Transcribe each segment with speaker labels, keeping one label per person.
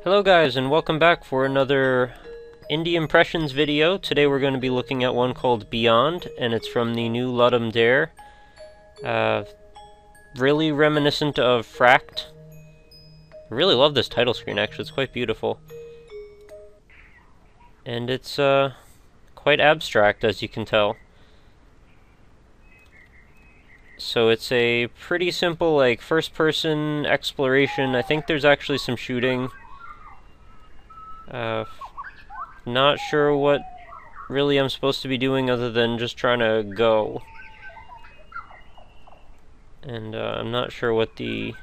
Speaker 1: Hello guys, and welcome back for another Indie Impressions video. Today we're going to be looking at one called Beyond, and it's from the new Ludum Dare. Really reminiscent of FRACT. I really love this title screen, actually. It's quite beautiful. And it's quite abstract, as you can tell. So it's a pretty simple, like, first-person exploration. I think there's actually some shooting. Not sure what really I'm supposed to be doing other than just trying to go. And I'm not sure what the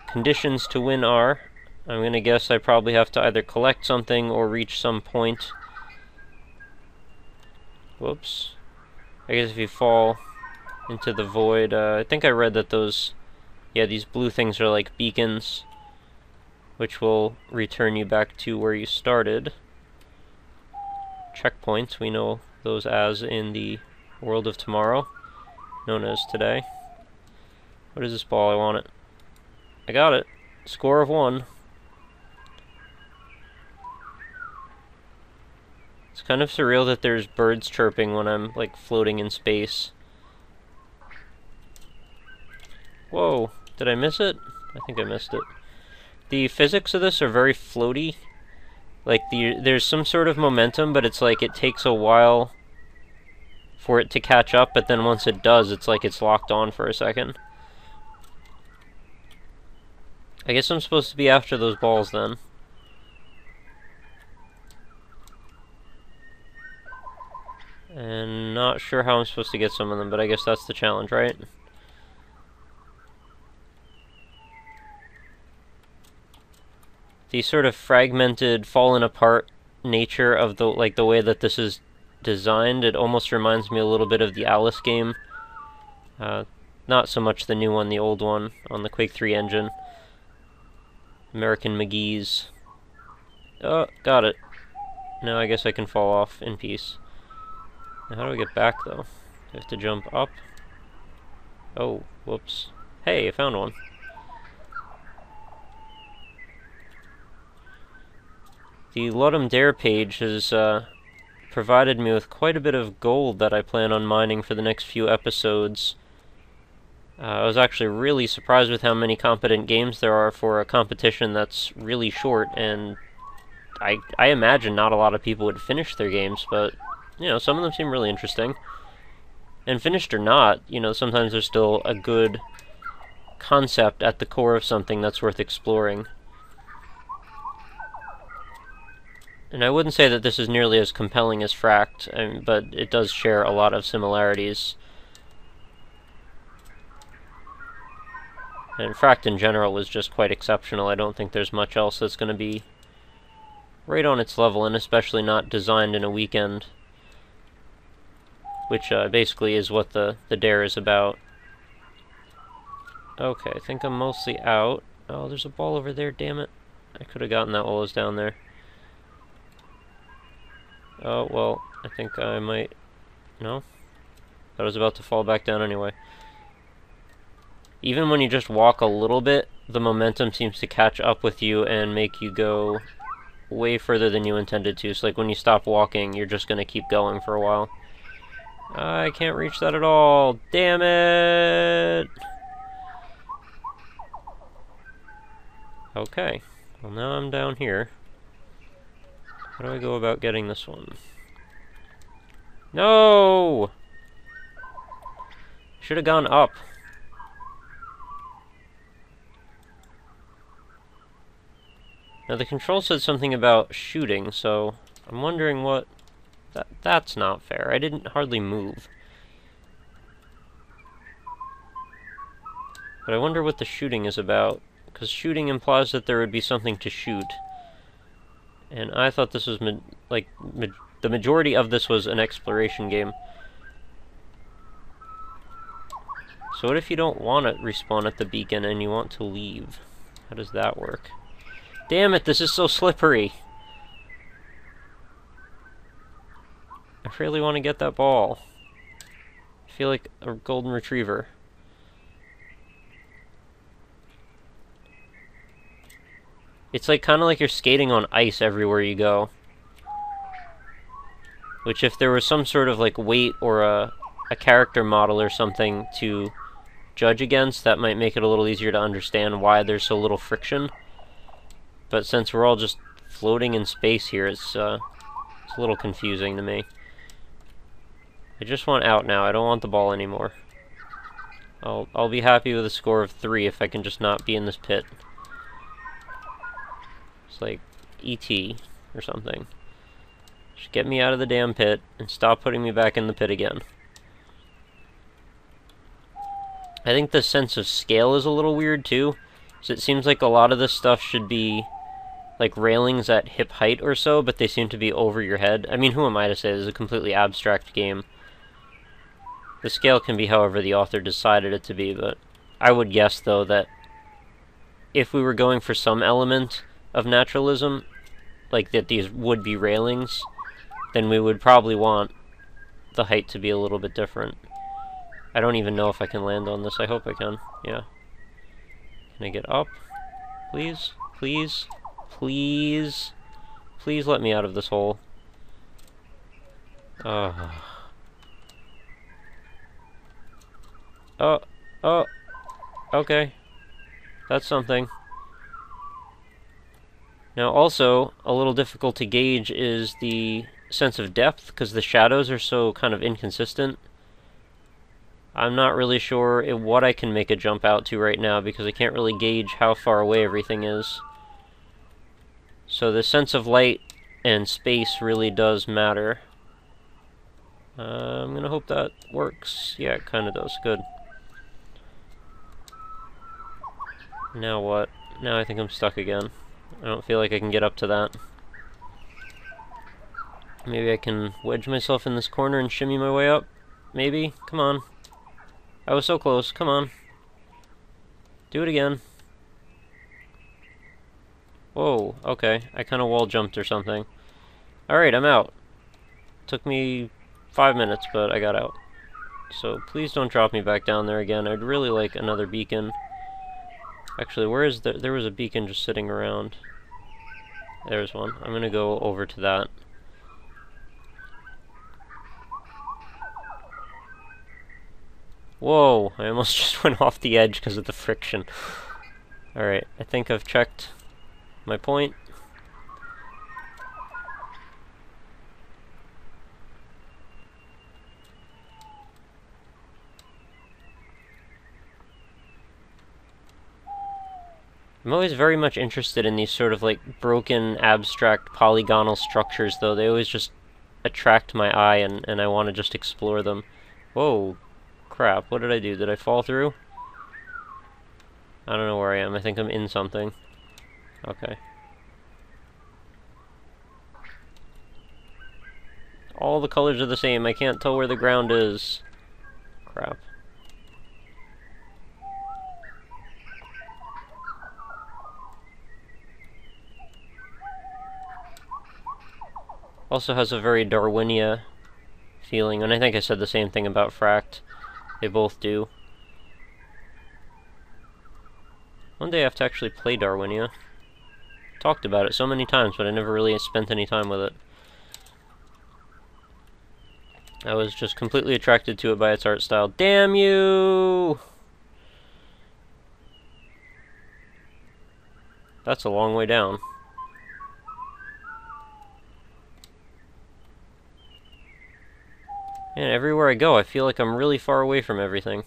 Speaker 1: conditions to win are. I'm gonna guess I probably have to either collect something or reach some point. Whoops. I guess if you fall into the void, I think I read that these blue things are like beacons, which will return you back to where you started. Checkpoints, we know those as in the world of tomorrow, known as today. What is this ball? I want it. I got it. Score of 1. It's kind of surreal that there's birds chirping when I'm, like, floating in space. Whoa, did I miss it? I think I missed it. The physics of this are very floaty. Like, there's some sort of momentum, but it's like it takes a while for it to catch up, but then once it does, it's like it's locked on for a second. I guess I'm supposed to be after those balls, then. And not sure how I'm supposed to get some of them, but I guess that's the challenge, right? The sort of fragmented, fallen apart nature of the way that this is designed, it almost reminds me a little bit of the Alice game. Not so much the new one, the old one on the Quake 3 engine. American McGee's. Oh, got it. Now I guess I can fall off in peace. Now how do I get back, though? Do I have to jump up? Oh, whoops. Hey, I found one. The Ludum Dare page has provided me with quite a bit of gold that I plan on mining for the next few episodes. I was actually really surprised with how many competent games there are for a competition that's really short, and I imagine not a lot of people would finish their games, but, you know, some of them seem really interesting. And finished or not, you know, sometimes there's still a good concept at the core of something that's worth exploring. And I wouldn't say that this is nearly as compelling as FRACT, but it does share a lot of similarities. And FRACT in general was just quite exceptional. I don't think there's much else that's going to be right on its level, and especially not designed in a weekend. Which basically is what the Dare is about. Okay, I think I'm mostly out. Oh, there's a ball over there, damn it. I could have gotten that while I was down there. Oh, well, I think I might... No? I was about to fall back down anyway. Even when you just walk a little bit, the momentum seems to catch up with you and make you go way further than you intended to. So, like, when you stop walking, you're just going to keep going for a while. I can't reach that at all. Damn it! Okay. Well, now I'm down here. How do I go about getting this one? No! Should have gone up. Now the control said something about shooting, so I'm wondering what... That's not fair. I didn't hardly move. But I wonder what the shooting is about, because shooting implies that there would be something to shoot. And I thought this was, the majority of this was an exploration game. So what if you don't want to respawn at the beacon and you want to leave? How does that work? Damn it, this is so slippery! I really want to get that ball. I feel like a golden retriever. It's like kind of like you're skating on ice everywhere you go. Which if there was some sort of like weight or a character model or something to judge against, that might make it a little easier to understand why there's so little friction. But since we're all just floating in space here, it's a little confusing to me. I just want out now. I don't want the ball anymore. I'll be happy with a score of 3 if I can just not be in this pit. It's like E.T. or something. Just get me out of the damn pit and stop putting me back in the pit again. I think the sense of scale is a little weird too. So it seems like a lot of this stuff should be like railings at hip height or so, but they seem to be over your head. I mean, who am I to say? This is a completely abstract game. The scale can be however the author decided it to be, but I would guess, though, that if we were going for some element of naturalism, like that these would be railings, then we would probably want the height to be a little bit different. I don't even know if I can land on this. I hope I can. Yeah. Can I get up? Please? Please? Please? Please let me out of this hole. Oh, oh. Okay. That's something. Now also, a little difficult to gauge is the sense of depth, because the shadows are so kind of inconsistent. I'm not really sure what I can make a jump out to right now, because I can't really gauge how far away everything is. So the sense of light and space really does matter. I'm gonna hope that works. Yeah, it kinda does. Good. Now what? Now I think I'm stuck again. I don't feel like I can get up to that. Maybe I can wedge myself in this corner and shimmy my way up? Maybe? Come on. I was so close. Come on. Do it again. Whoa, okay. I kind of wall jumped or something. Alright, I'm out. Took me 5 minutes, but I got out. So please don't drop me back down there again. I'd really like another beacon. Actually, where is there was a beacon just sitting around. There's one. I'm gonna go over to that. Whoa, I almost just went off the edge because of the friction. Alright, I think I've checked my point. I'm always very much interested in these sort of like broken, abstract, polygonal structures, though. They always just attract my eye, and I want to just explore them. Whoa, crap, what did I do? Did I fall through? I don't know where I am. I think I'm in something. Okay. All the colors are the same. I can't tell where the ground is. Crap. Also has a very Darwinia feeling, and I think I said the same thing about FRACT. They both do. One day I have to actually play Darwinia. Talked about it so many times, but I never really spent any time with it. I was just completely attracted to it by its art style. Damn you! That's a long way down. And everywhere I go, I feel like I'm really far away from everything.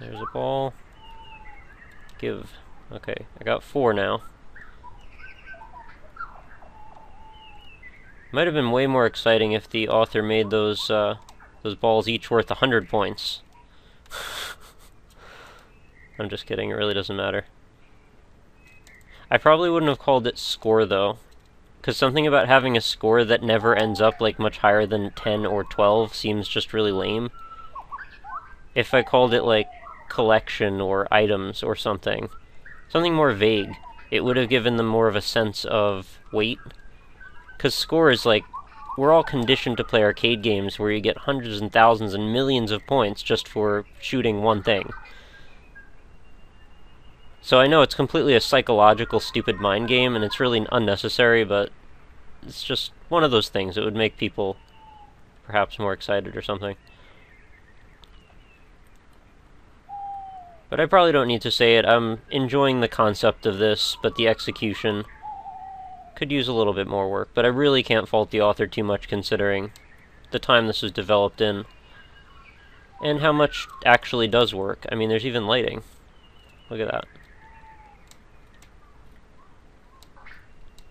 Speaker 1: There's a ball. Give. Okay, I got 4 now. Might have been way more exciting if the author made those balls each worth 100 points. I'm just kidding, it really doesn't matter. I probably wouldn't have called it score, though. Because something about having a score that never ends up like much higher than 10 or 12 seems just really lame. If I called it like collection or items or something more vague, it would have given them more of a sense of weight. Because score is like we're all conditioned to play arcade games where you get hundreds and thousands and millions of points just for shooting one thing. So I know it's completely a psychological, stupid mind game, and it's really unnecessary, but it's just one of those things that would make people perhaps more excited or something. But I probably don't need to say it. I'm enjoying the concept of this, but the execution could use a little bit more work. But I really can't fault the author too much considering the time this was developed in, and how much actually does work. I mean, there's even lighting. Look at that.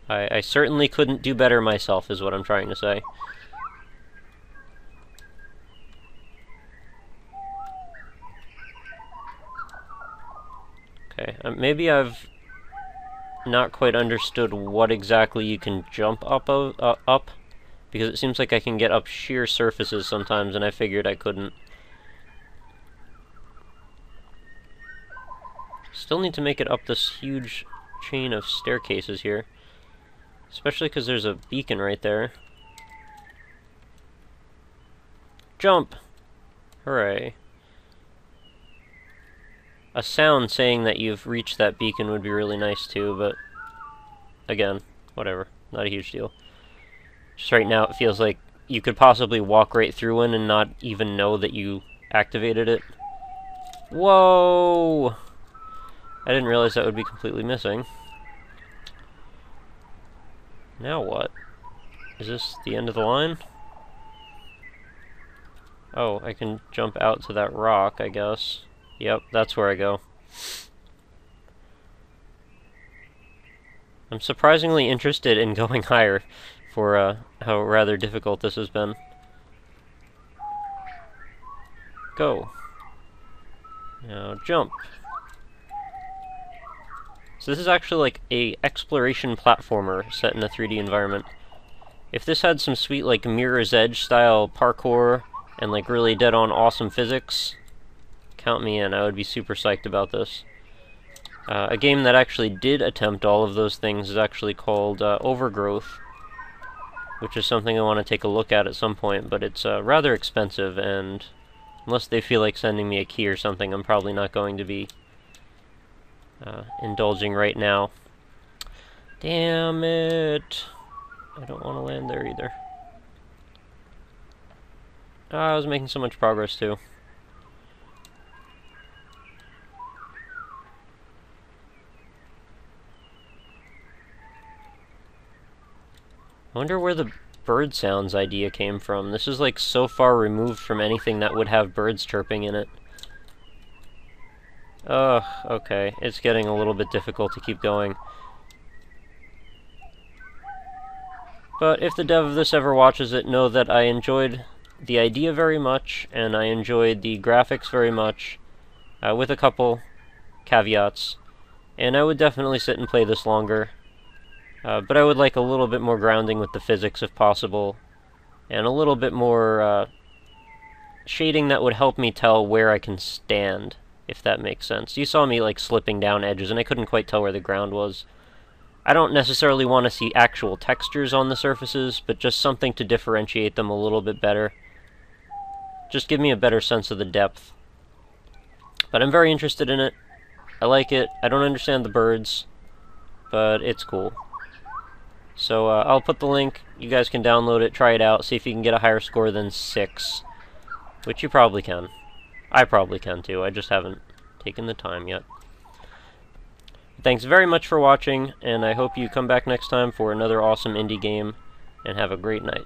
Speaker 1: I certainly couldn't do better myself, is what I'm trying to say. Okay, maybe I've not quite understood what exactly you can jump up, because it seems like I can get up sheer surfaces sometimes, and I figured I couldn't. Still need to make it up this huge chain of staircases here. Especially because there's a beacon right there. Jump! Hooray. A sound saying that you've reached that beacon would be really nice too, but again, whatever. Not a huge deal. Just right now it feels like you could possibly walk right through one and not even know that you activated it. Whoa! I didn't realize that would be completely missing. Now what? Is this the end of the line? Oh, I can jump out to that rock, I guess. Yep, that's where I go. I'm surprisingly interested in going higher for how rather difficult this has been. Go. Now jump. So this is actually like a exploration platformer set in a 3D environment. If this had some sweet like Mirror's Edge style parkour and like really dead-on awesome physics, count me in. I would be super psyched about this. A game that actually did attempt all of those things is actually called Overgrowth, which is something I want to take a look at some point, but it's rather expensive, and unless they feel like sending me a key or something, I'm probably not going to be indulging right now. Damn it! I don't want to land there either. I was making so much progress too. I wonder where the bird sounds idea came from. This is like so far removed from anything that would have birds chirping in it. Ugh, okay. It's getting a little bit difficult to keep going. But if the dev of this ever watches it, know that I enjoyed the idea very much, and I enjoyed the graphics very much, with a couple caveats. And I would definitely sit and play this longer. But I would like a little bit more grounding with the physics if possible, and a little bit more shading that would help me tell where I can stand, if that makes sense. You saw me like slipping down edges, and I couldn't quite tell where the ground was. I don't necessarily want to see actual textures on the surfaces, but just something to differentiate them a little bit better. Just give me a better sense of the depth. But I'm very interested in it. I like it. I don't understand the birds, but it's cool. So I'll put the link. You guys can download it, try it out, see if you can get a higher score than 6. Which you probably can. I probably can too. I just haven't taken the time yet. Thanks very much for watching, and I hope you come back next time for another awesome indie game, and have a great night.